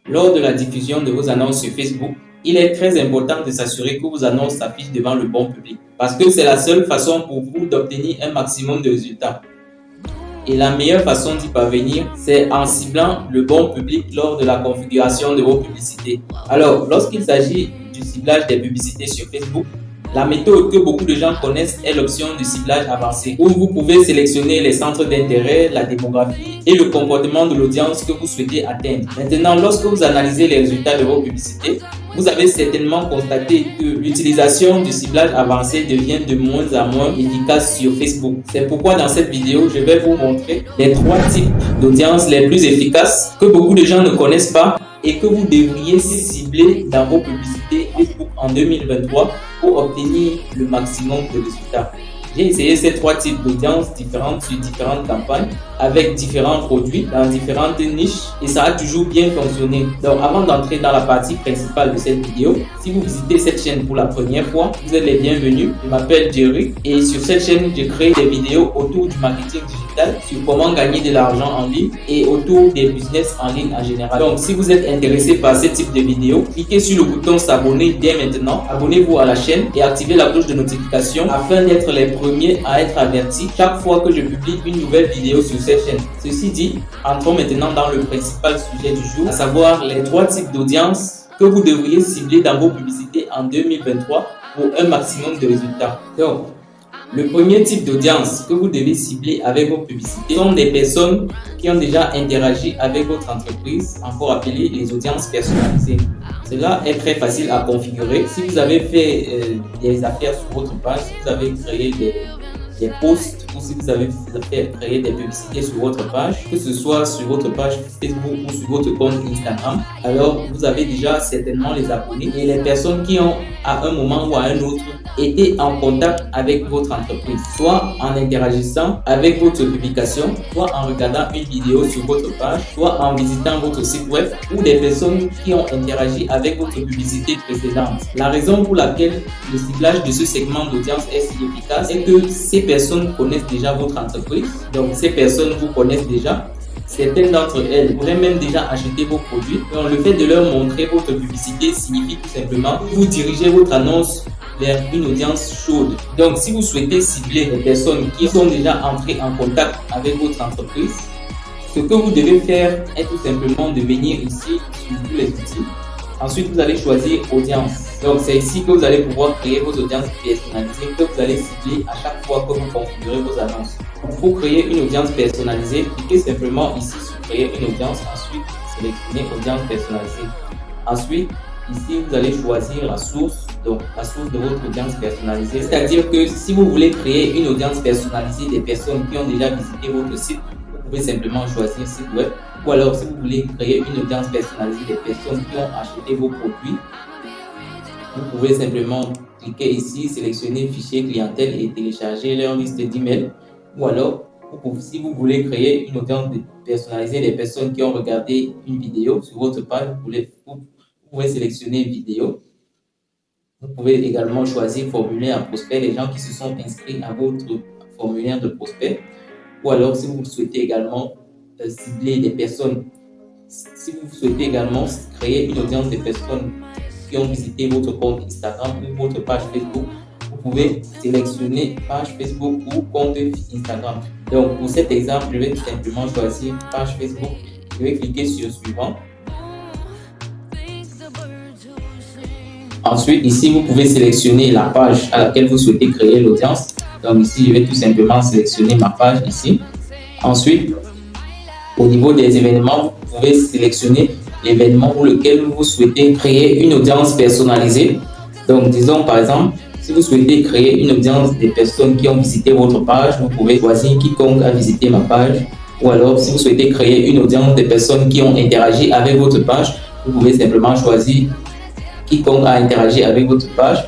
Lors de la diffusion de vos annonces sur Facebook, il est très important de s'assurer que vos annonces s'affichent devant le bon public parce que c'est la seule façon pour vous d'obtenir un maximum de résultats. Et la meilleure façon d'y parvenir, c'est en ciblant le bon public lors de la configuration de vos publicités. Alors, lorsqu'il s'agit du ciblage des publicités sur Facebook, la méthode que beaucoup de gens connaissent est l'option de ciblage avancé, où vous pouvez sélectionner les centres d'intérêt, la démographie et le comportement de l'audience que vous souhaitez atteindre. Maintenant, lorsque vous analysez les résultats de vos publicités, vous avez certainement constaté que l'utilisation du ciblage avancé devient de moins en moins efficace sur Facebook. C'est pourquoi dans cette vidéo, je vais vous montrer les 3 types d'audience les plus efficaces que beaucoup de gens ne connaissent pas et que vous devriez cibler dans vos publicités Facebook en 2023 pour obtenir le maximum de résultats. J'ai essayé ces 3 types d'audience différentes sur différentes campagnes avec différents produits dans différentes niches et ça a toujours bien fonctionné. Donc avant d'entrer dans la partie principale de cette vidéo, si vous visitez cette chaîne pour la première fois, vous êtes les bienvenus. Je m'appelle Jerry et sur cette chaîne, je crée des vidéos autour du marketing digital, sur comment gagner de l'argent en ligne et autour des business en ligne en général. Donc si vous êtes intéressé par ce type de vidéos, cliquez sur le bouton s'abonner dès maintenant, abonnez-vous à la chaîne et activez la cloche de notification afin d'être les premiers à être avertis chaque fois que je publie une nouvelle vidéo sur cette chaîne. Ceci dit, entrons maintenant dans le principal sujet du jour, à savoir les 3 types d'audience que vous devriez cibler dans vos publicités en 2023 pour un maximum de résultats. Donc, le premier type d'audience que vous devez cibler avec vos publicités sont des personnes qui ont déjà interagi avec votre entreprise, encore appelées les audiences personnalisées. Cela est très facile à configurer. Si vous avez fait des affaires sur votre page, si vous avez créé des posts ou si vous avez créé des publicités sur votre page, que ce soit sur votre page Facebook ou sur votre compte Instagram, alors vous avez déjà certainement les abonnés et les personnes qui ont à un moment ou à un autre été en contact avec votre entreprise, soit en interagissant avec votre publication, soit en regardant une vidéo sur votre page, soit en visitant votre site web ou des personnes qui ont interagi avec votre publicité précédente. La raison pour laquelle le ciblage de ce segment d'audience est si efficace est que ces personnes connaissent déjà votre entreprise, donc ces personnes vous connaissent déjà. Certaines d'entre elles pourraient même déjà acheter vos produits. Donc, le fait de leur montrer votre publicité signifie tout simplement que vous dirigez votre annonce vers une audience chaude. Donc, si vous souhaitez cibler les personnes qui sont déjà entrées en contact avec votre entreprise, ce que vous devez faire est tout simplement de venir ici sur tous les outils. Ensuite, vous allez choisir audience. Donc, c'est ici que vous allez pouvoir créer vos audiences personnalisées que vous allez cibler à chaque fois que vous configurez vos annonces. Pour créer une audience personnalisée, cliquez simplement ici sur créer une audience. Ensuite, sélectionnez audience personnalisée. Ensuite, ici, vous allez choisir la source, donc la source de votre audience personnalisée. C'est-à-dire que si vous voulez créer une audience personnalisée des personnes qui ont déjà visité votre site, vous pouvez simplement choisir site web. Ou alors, si vous voulez créer une audience personnalisée des personnes qui ont acheté vos produits, vous pouvez simplement cliquer ici, sélectionner fichier clientèle et télécharger leur liste d'emails. Ou alors, si vous voulez créer une audience personnalisée des personnes qui ont regardé une vidéo sur votre page, vous pouvez sélectionner vidéo. Vous pouvez également choisir formulaire à prospect, les gens qui se sont inscrits à votre formulaire de prospect. Ou alors, si vous souhaitez également cibler des personnes, si vous souhaitez également créer une audience de personnes qui ont visité votre compte Instagram ou votre page Facebook, vous pouvez sélectionner page Facebook ou compte Instagram. Donc, pour cet exemple, je vais tout simplement choisir page Facebook. Je vais cliquer sur suivant. Ensuite, ici, vous pouvez sélectionner la page à laquelle vous souhaitez créer l'audience. Donc ici, je vais tout simplement sélectionner ma page ici. Ensuite, au niveau des événements, vous pouvez sélectionner l'événement pour lequel vous souhaitez créer une audience personnalisée. Donc, disons par exemple, si vous souhaitez créer une audience des personnes qui ont visité votre page, vous pouvez choisir quiconque a visité ma page. Ou alors, si vous souhaitez créer une audience des personnes qui ont interagi avec votre page, vous pouvez simplement choisir quiconque a interagi avec votre page.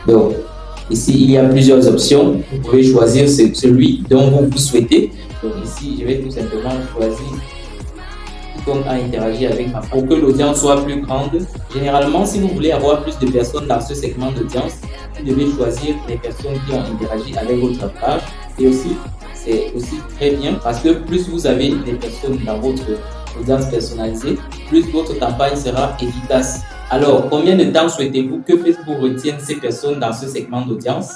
Donc, ici, il y a plusieurs options. Vous pouvez choisir celui dont vous souhaitez. Donc, ici, je vais tout simplement choisir quiconque a interagi avec ma page pour que l'audience soit plus grande. Généralement, si vous voulez avoir plus de personnes dans ce segment d'audience, vous devez choisir les personnes qui ont interagi avec votre page. Et aussi, c'est aussi très bien parce que plus vous avez des personnes dans votre audience personnalisée, plus votre campagne sera efficace. Alors, combien de temps souhaitez-vous que Facebook retienne ces personnes dans ce segment d'audience?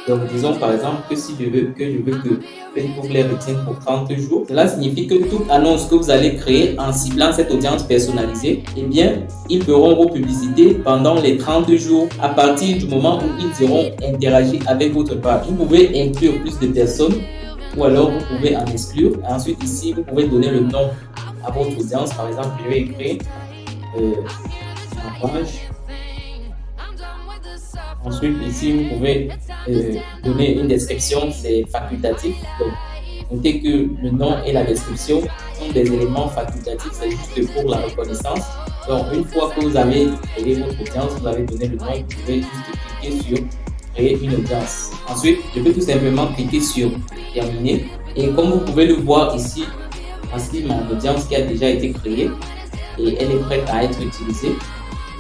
Donc, disons par exemple que si je veux que Facebook les retienne pour 30 jours, cela signifie que toute annonce que vous allez créer en ciblant cette audience personnalisée, eh bien, ils verront vos publicités pendant les 30 jours à partir du moment où ils auront interagi avec votre page. Vous pouvez inclure plus de personnes ou alors vous pouvez en exclure. Ensuite, ici, vous pouvez donner le nom à votre audience. Par exemple, je vais écrire ma page. Ensuite, ici, vous pouvez donner une description, c'est facultatif. Donc, notez que le nom et la description sont des éléments facultatifs, c'est juste pour la reconnaissance. Donc, une fois que vous avez créé votre audience, vous avez donné le nom, vous pouvez juste cliquer sur créer une audience. Ensuite, je vais tout simplement cliquer sur terminer. Et comme vous pouvez le voir ici, voici mon audience qui a déjà été créée et elle est prête à être utilisée.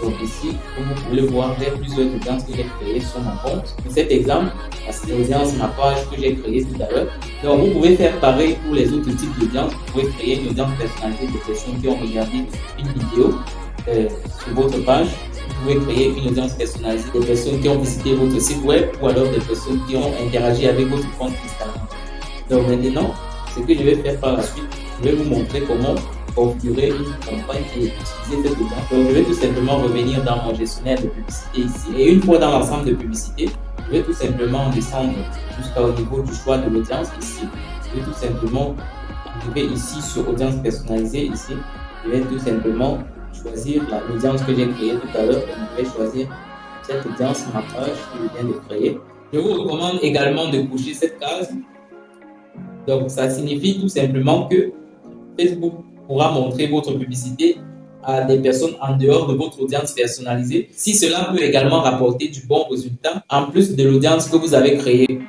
Donc ici, comme vous pouvez le voir, j'ai plusieurs audiences que j'ai créées sur mon compte. Pour cet exemple, c'est l'audience, ma page que j'ai créée tout à l'heure. Donc vous pouvez faire pareil pour les autres types d'audience. Vous pouvez créer une audience personnalisée de personnes qui ont regardé une vidéo sur votre page. Vous pouvez créer une audience personnalisée des personnes qui ont visité votre site web ou alors des personnes qui ont interagi avec votre compte Instagram. Donc maintenant, ce que je vais faire par la suite, je vais vous montrer comment configurer une campagne et utiliser cette audience. Donc je vais tout simplement revenir dans mon gestionnaire de publicité ici. Et une fois dans l'ensemble de publicité, je vais tout simplement descendre jusqu'au niveau du choix de l'audience ici. Je vais tout simplement arriver ici sur audience personnalisée ici. Je vais tout simplement choisir l'audience que j'ai créée tout à l'heure. Je vais choisir cette audience, ma page que je viens de créer. Je vous recommande également de cocher cette case. Donc ça signifie tout simplement que Facebook pourra montrer votre publicité à des personnes en dehors de votre audience personnalisée si cela peut également rapporter du bon résultat en plus de l'audience que vous avez créée.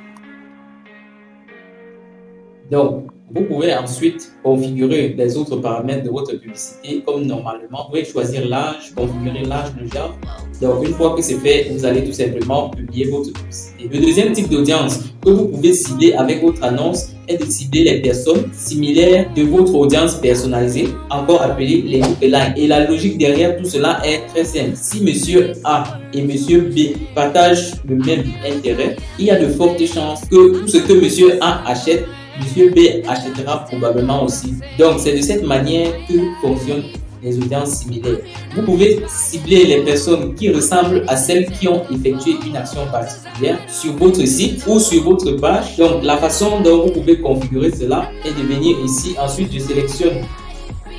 Donc, vous pouvez ensuite configurer les autres paramètres de votre publicité comme normalement. Vous pouvez choisir l'âge, configurer l'âge, le genre. Donc, une fois que c'est fait, vous allez tout simplement publier votre publicité. Le deuxième type d'audience que vous pouvez cibler avec votre annonce est de cibler les personnes similaires de votre audience personnalisée, encore appelées les lookalikes. Et la logique derrière tout cela est très simple. Si Monsieur A et Monsieur B partagent le même intérêt, il y a de fortes chances que tout ce que Monsieur A achète, Monsieur B achètera probablement aussi. Donc, c'est de cette manière que fonctionnent les audiences similaires. Vous pouvez cibler les personnes qui ressemblent à celles qui ont effectué une action particulière sur votre site ou sur votre page. Donc, la façon dont vous pouvez configurer cela est de venir ici. Ensuite, je sélectionne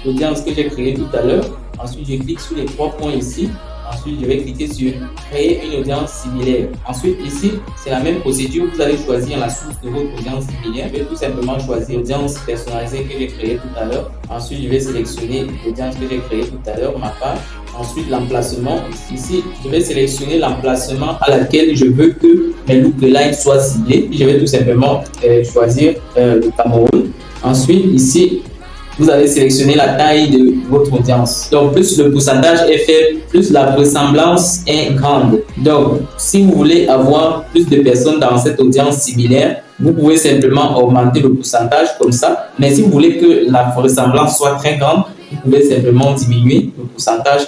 l'audience que j'ai créée tout à l'heure. Ensuite, je clique sur les 3 points ici. Ensuite, je vais cliquer sur créer une audience similaire. Ensuite, ici, c'est la même procédure. Vous allez choisir la source de votre audience similaire. Je vais tout simplement choisir l'audience personnalisée que j'ai créée tout à l'heure. Ensuite, je vais sélectionner l'audience que j'ai créée tout à l'heure, ma page. Ensuite, l'emplacement. Ici, je vais sélectionner l'emplacement à laquelle je veux que mes lookalikes soient ciblés. Je vais tout simplement choisir le Cameroun. Ensuite, ici, vous allez sélectionner la taille de votre audience. Donc, plus le pourcentage est faible, plus la ressemblance est grande. Donc, si vous voulez avoir plus de personnes dans cette audience similaire, vous pouvez simplement augmenter le pourcentage comme ça. Mais si vous voulez que la ressemblance soit très grande, vous pouvez simplement diminuer le pourcentage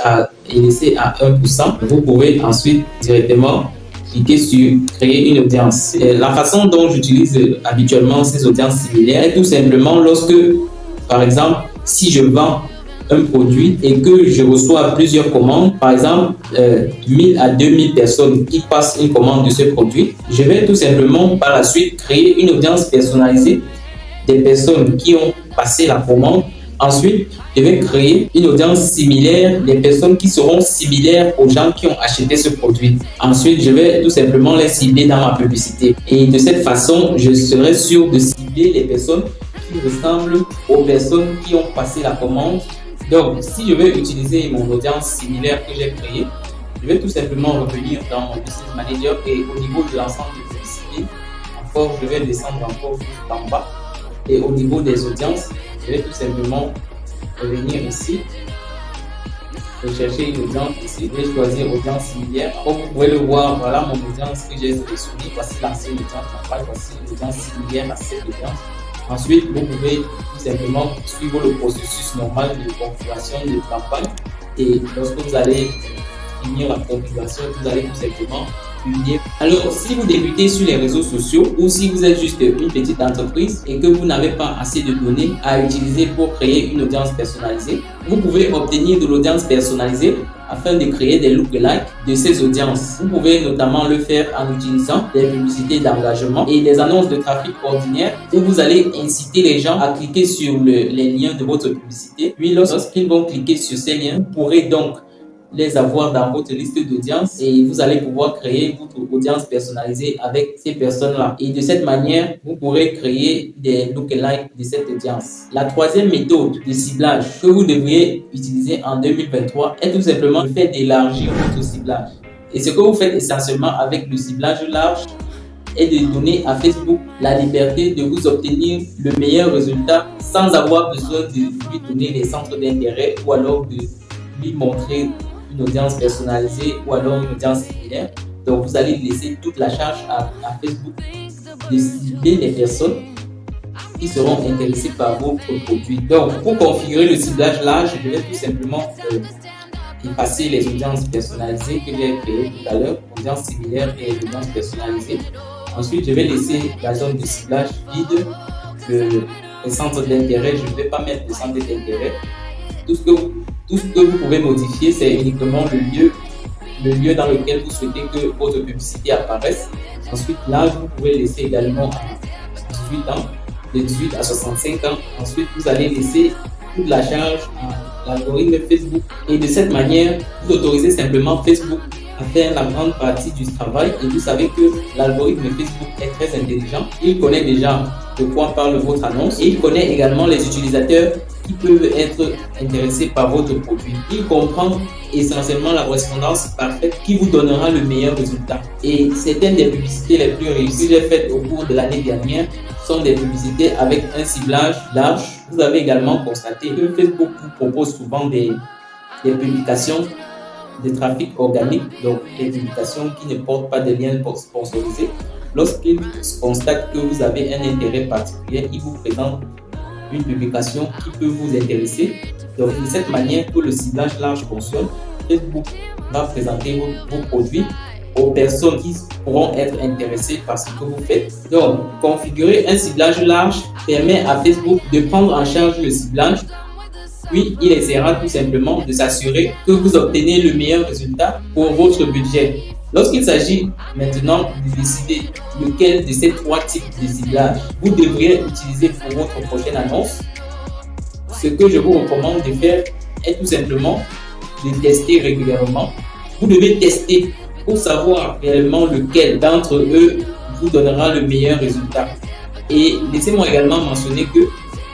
et laisser à 1%. Vous pouvez ensuite directement cliquer sur créer une audience. La façon dont j'utilise habituellement ces audiences similaires est tout simplement lorsque, par exemple, si je vends un produit et que je reçois plusieurs commandes, par exemple 1000 à 2000 personnes qui passent une commande de ce produit, je vais tout simplement par la suite créer une audience personnalisée des personnes qui ont passé la commande. Ensuite, je vais créer une audience similaire des personnes qui seront similaires aux gens qui ont acheté ce produit. Ensuite, je vais tout simplement les cibler dans ma publicité. Et de cette façon, je serai sûr de cibler les personnes qui ressemblent aux personnes qui ont passé la commande. Donc, si je veux utiliser mon audience similaire que j'ai créée, je vais tout simplement revenir dans mon Business Manager et au niveau de l'ensemble des publicités, encore, je vais descendre encore en bas. Et au niveau des audiences, je vais tout simplement revenir ici. rechercher une audience ici. Je vais choisir audience similaire. Comme vous pouvez le voir, voilà mon audience que j'ai sélectionnée. Voici l'ancienne audience campagne, voici l'audience similaire à cette audience. Ensuite, vous pouvez tout simplement suivre le processus normal de configuration de campagne. Et lorsque vous allez finir la configuration, vous allez tout simplement publier. Alors, si vous débutez sur les réseaux sociaux ou si vous êtes juste une petite entreprise et que vous n'avez pas assez de données à utiliser pour créer une audience personnalisée, vous pouvez obtenir de l'audience personnalisée afin de créer des lookalikes de ces audiences. Vous pouvez notamment le faire en utilisant des publicités d'engagement et des annonces de trafic ordinaires où vous allez inciter les gens à cliquer sur les liens de votre publicité. Puis lorsqu'ils vont cliquer sur ces liens, vous pourrez donc les avoir dans votre liste d'audience et vous allez pouvoir créer votre audience personnalisée avec ces personnes-là. Et de cette manière, vous pourrez créer des lookalikes de cette audience. La troisième méthode de ciblage que vous devriez utiliser en 2023 est tout simplement le fait d'élargir votre ciblage. Et ce que vous faites essentiellement avec le ciblage large est de donner à Facebook la liberté de vous obtenir le meilleur résultat sans avoir besoin de lui donner les centres d'intérêt ou alors de lui montrer une audience personnalisée ou alors une audience similaire. Donc, vous allez laisser toute la charge à Facebook de cibler les personnes qui seront intéressées par votre produit. Donc, pour configurer le ciblage large, je vais tout simplement effacer les audiences personnalisées que j'ai créées tout à l'heure, audience similaire et audience personnalisée. Ensuite, je vais laisser la zone de ciblage vide, le centre d'intérêt. Je ne vais pas mettre de centre d'intérêt. Tout ce que vous pouvez modifier, c'est uniquement le lieu dans lequel vous souhaitez que votre publicité apparaisse. Ensuite, l'âge, vous pouvez laisser également à 18 ans, de 18 à 65 ans. Ensuite, vous allez laisser toute la charge à l'algorithme Facebook. Et de cette manière, vous autorisez simplement Facebook à faire la grande partie du travail. Et vous savez que l'algorithme Facebook est très intelligent. Il connaît déjà de quoi parle votre annonce et il connaît également les utilisateurs qui peuvent être intéressés par votre produit. Il comprend essentiellement la correspondance parfaite qui vous donnera le meilleur résultat. Et certaines des publicités les plus réussies que j'ai faites au cours de l'année dernière sont des publicités avec un ciblage large. Vous avez également constaté que Facebook vous propose souvent des publications de trafic organique, donc des publications qui ne portent pas de liens sponsorisés. Lorsqu'il constate que vous avez un intérêt particulier, il vous présente une publication qui peut vous intéresser. Donc, de cette manière que le ciblage large fonctionne, Facebook va présenter vos produits aux personnes qui pourront être intéressées par ce que vous faites. Donc, configurer un ciblage large permet à Facebook de prendre en charge le ciblage. Puis, il essaiera tout simplement de s'assurer que vous obtenez le meilleur résultat pour votre budget. Lorsqu'il s'agit maintenant de décider lequel de ces trois types de ciblage vous devriez utiliser pour votre prochaine annonce, ce que je vous recommande de faire est tout simplement de tester régulièrement. Vous devez tester pour savoir réellement lequel d'entre eux vous donnera le meilleur résultat. Et laissez-moi également mentionner que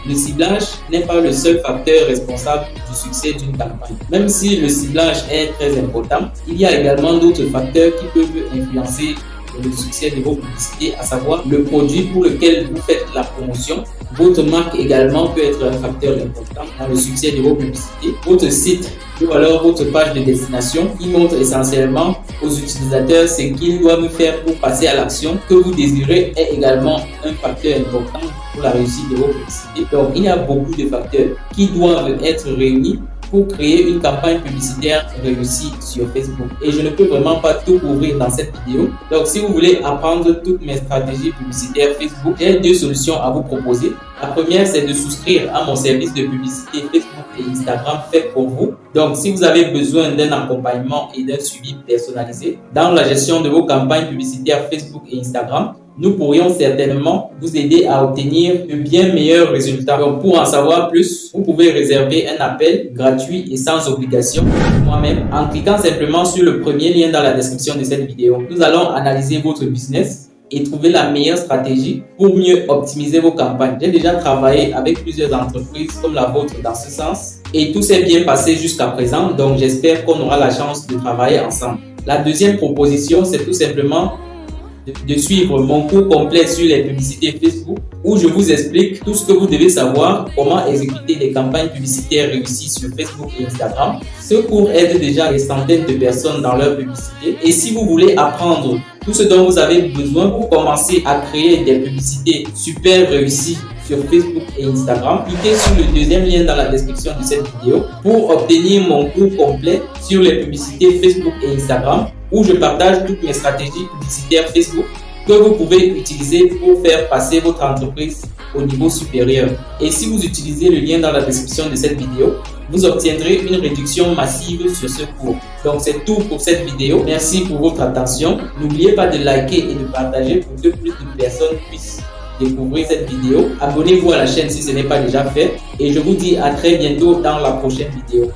le ciblage n'est pas le seul facteur responsable du succès d'une campagne. Même si le ciblage est très important, il y a également d'autres facteurs qui peuvent influencer le succès de vos publicités, à savoir le produit pour lequel vous faites la promotion. Votre marque également peut être un facteur important dans le succès de vos publicités. Votre site ou alors votre page de destination qui montre essentiellement aux utilisateurs ce qu'ils doivent faire pour passer à l'action que vous désirez est également un facteur important pour la réussite de vos publicités. Donc, il y a beaucoup de facteurs qui doivent être réunis pour créer une campagne publicitaire réussie sur Facebook. Et je ne peux vraiment pas tout couvrir dans cette vidéo. Donc, si vous voulez apprendre toutes mes stratégies publicitaires Facebook, j'ai deux solutions à vous proposer. La première, c'est de souscrire à mon service de publicité Facebook et Instagram fait pour vous. Donc, si vous avez besoin d'un accompagnement et d'un suivi personnalisé dans la gestion de vos campagnes publicitaires Facebook et Instagram, nous pourrions certainement vous aider à obtenir de bien meilleurs résultats. Donc, pour en savoir plus, vous pouvez réserver un appel gratuit et sans obligation moi-même en cliquant simplement sur le premier lien dans la description de cette vidéo. Nous allons analyser votre business et trouver la meilleure stratégie pour mieux optimiser vos campagnes. J'ai déjà travaillé avec plusieurs entreprises comme la vôtre dans ce sens et tout s'est bien passé jusqu'à présent. Donc, j'espère qu'on aura la chance de travailler ensemble. La deuxième proposition, c'est tout simplement de suivre mon cours complet sur les publicités Facebook où je vous explique tout ce que vous devez savoir, comment exécuter des campagnes publicitaires réussies sur Facebook et Instagram. Ce cours aide déjà des centaines de personnes dans leur publicité. Et si vous voulez apprendre tout ce dont vous avez besoin pour commencer à créer des publicités super réussies sur Facebook et Instagram, cliquez sur le deuxième lien dans la description de cette vidéo pour obtenir mon cours complet sur les publicités Facebook et Instagram, où je partage toutes mes stratégies publicitaires Facebook que vous pouvez utiliser pour faire passer votre entreprise au niveau supérieur. Et si vous utilisez le lien dans la description de cette vidéo, vous obtiendrez une réduction massive sur ce cours. Donc c'est tout pour cette vidéo. Merci pour votre attention. N'oubliez pas de liker et de partager pour que plus de personnes puissent découvrir cette vidéo. Abonnez-vous à la chaîne si ce n'est pas déjà fait. Et je vous dis à très bientôt dans la prochaine vidéo.